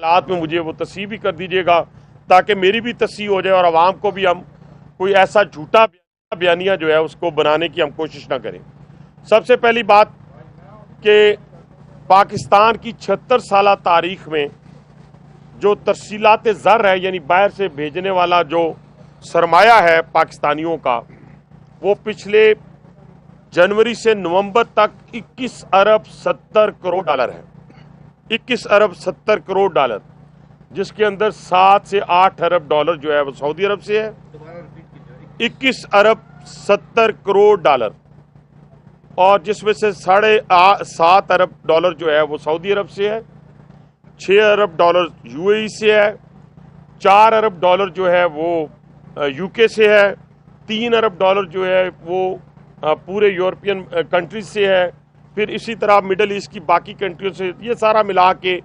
हालात में मुझे वो तस्सीह भी कर दीजिएगा ताकि मेरी भी तस्सीह हो जाए और आवाम को भी हम कोई ऐसा झूठा बयानिया जो है उसको बनाने की हम कोशिश ना करें। सबसे पहली बात कि पाकिस्तान की 76 साल तारीख में जो तरसीलात ज़र है यानी बाहर से भेजने वाला जो सरमाया है पाकिस्तानियों का, वो पिछले जनवरी से नवंबर तक 21 अरब 70 करोड़ डॉलर है। 21 अरब 70 करोड़ डॉलर, जिसके अंदर 7 से 8 अरब डॉलर जो है वो सऊदी अरब से है। 21 अरब 70 करोड़ डॉलर, और जिसमें से 7.5 अरब डॉलर जो है वो सऊदी अरब से है, 6 अरब डॉलर यूएई से है, 4 अरब डॉलर जो है वो यूके से है, 3 अरब डॉलर जो है वो पूरे यूरोपियन कंट्रीज से है, फिर इसी तरह मिडल ईस्ट की बाकी कंट्रियों से। ये सारा मिला के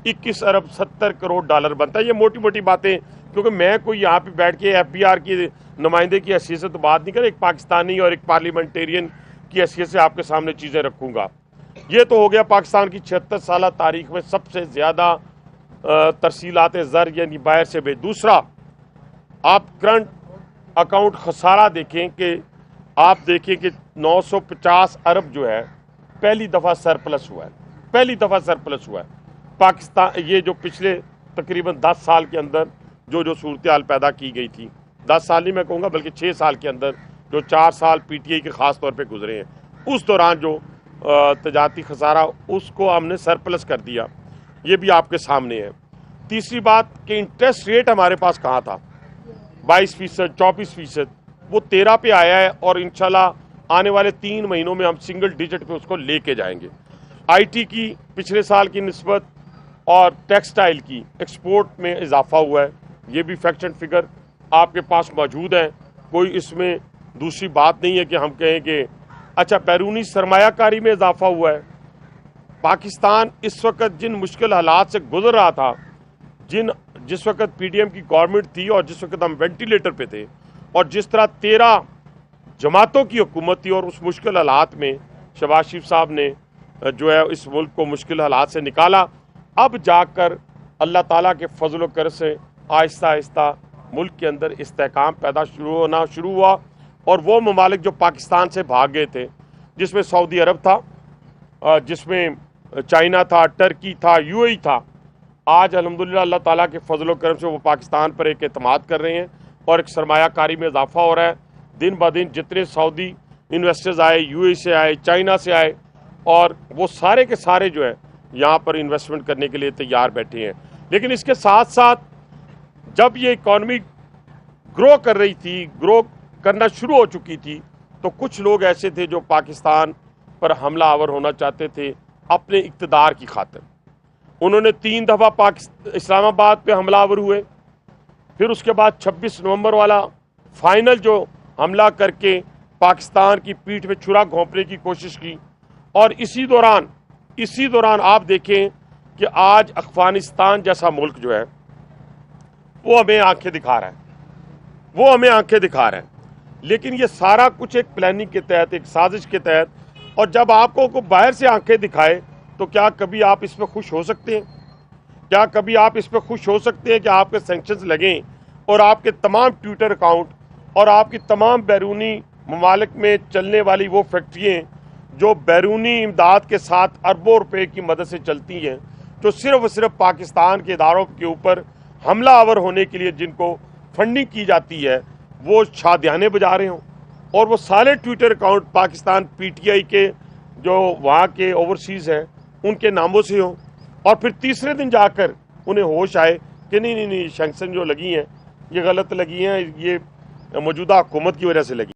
21 अरब 70 करोड़ डॉलर बनता है। ये मोटी मोटी बातें, क्योंकि मैं कोई यहाँ पे बैठ के FBR की नुमाइंदे की हैसियत से तो बात नहीं कर, एक पाकिस्तानी और एक पार्लियामेंटेरियन की हैसियत से आपके सामने चीज़ें रखूँगा। ये तो हो गया पाकिस्तान की 76 साल तारीख में सबसे ज़्यादा तरसीलात ज़र यानी बाहर से भेज। दूसरा, आप करंट अकाउंट खसारा देखें कि आप देखें कि 950 अरब जो है पहली दफ़ा सरप्लस हुआ है, पहली दफ़ा सरप्लस हुआ है पाकिस्तान। ये जो पिछले तकरीबन 10 साल के अंदर जो सूरत हाल पैदा की गई थी, 10 साल नहीं मैं कहूँगा बल्कि 6 साल के अंदर, जो 4 साल PTI के ख़ास तौर पे गुजरे हैं, उस दौरान जो तजारती खसारा उसको हमने सरप्लस कर दिया। ये भी आपके सामने है। तीसरी बात कि इंटरेस्ट रेट हमारे पास कहाँ था, 22%, 24%, वो 13 पे आया है और इंशाल्लाह आने वाले 3 महीनों में हम सिंगल डिजिट पे उसको लेके जाएंगे। IT की पिछले साल की निस्बत और टेक्सटाइल की एक्सपोर्ट में इजाफा हुआ है। ये भी फैक्ट एंड फिगर आपके पास मौजूद है, कोई इसमें दूसरी बात नहीं है कि हम कहें कि अच्छा। बैरूनी सरमायाकारी में इजाफा हुआ है। पाकिस्तान इस वक्त जिन मुश्किल हालात से गुजर रहा था, जिस वक्त PDM की गवर्नमेंट थी और जिस वक्त हम वेंटिलेटर पे थे, और जिस तरह 13 जमातों की हुकूमत थी, और उस मुश्किल हालात में शहबाज शरीफ साहब ने जो है इस मुल्क को मुश्किल हालात से निकाला। अब जाकर अल्लाह ताला के फजल व करम से आहिस्ता आहिस्ता मुल्क के अंदर इस्तेहकाम पैदा शुरू हुआ, और वो ममालिक जो पाकिस्तान से भाग गए थे, जिसमें सऊदी अरब था, जिसमें चाइना था, टर्की था, UAE था, आज अल्हम्दुलिल्लाह अल्लाह ताला के फजल व करम से वो पाकिस्तान पर एक एतमाद कर रहे हैं और एक सरमायाकारी में इजाफा हो रहा है। दिन ब दिन जितने सऊदी इन्वेस्टर्स आए, UAE से आए, चाइना से आए, और वो सारे के सारे जो है यहाँ पर इन्वेस्टमेंट करने के लिए तैयार बैठे हैं। लेकिन इसके साथ साथ जब ये इकॉनमी ग्रो कर रही थी, ग्रो करना शुरू हो चुकी थी, तो कुछ लोग ऐसे थे जो पाकिस्तान पर हमला आवर होना चाहते थे अपने इक़्तिदार की खातिर। उन्होंने 3 दफ़ा इस्लामाबाद पे हमलावर हुए, फिर उसके बाद 26 नवंबर वाला फाइनल जो हमला करके पाकिस्तान की पीठ में छुरा घोंपने की कोशिश की। और इसी दौरान आप देखें कि आज अफगानिस्तान जैसा मुल्क जो है वो हमें आंखें दिखा रहा है, लेकिन ये सारा कुछ एक प्लानिंग के तहत, एक साजिश के तहत। और जब आपको बाहर से आंखें दिखाए तो क्या कभी आप इस पर खुश हो सकते हैं? क्या कभी आप इस पर खुश हो सकते हैं कि आपके सैंक्शंस लगें और आपके तमाम ट्विटर अकाउंट और आपकी तमाम बैरूनी ममालिक में चलने वाली वो फैक्ट्रियाँ जो बैरूनी इमदाद के साथ अरबों रुपए की मदद से चलती हैं, जो सिर्फ और सिर्फ पाकिस्तान के इदारों के ऊपर हमला आवर होने के लिए जिनको फंडिंग की जाती है, वो शादियाने बजा रहे हों, और वो सारे ट्विटर अकाउंट पाकिस्तान PTI के जो वहाँ के ओवरसीज़ हैं उनके नामों से हों, और फिर तीसरे दिन जाकर उन्हें होश आए कि नहीं, सैंक्शन जो लगी हैं ये गलत लगी हैं, ये मौजूदा हुकूमत की वजह से लगी।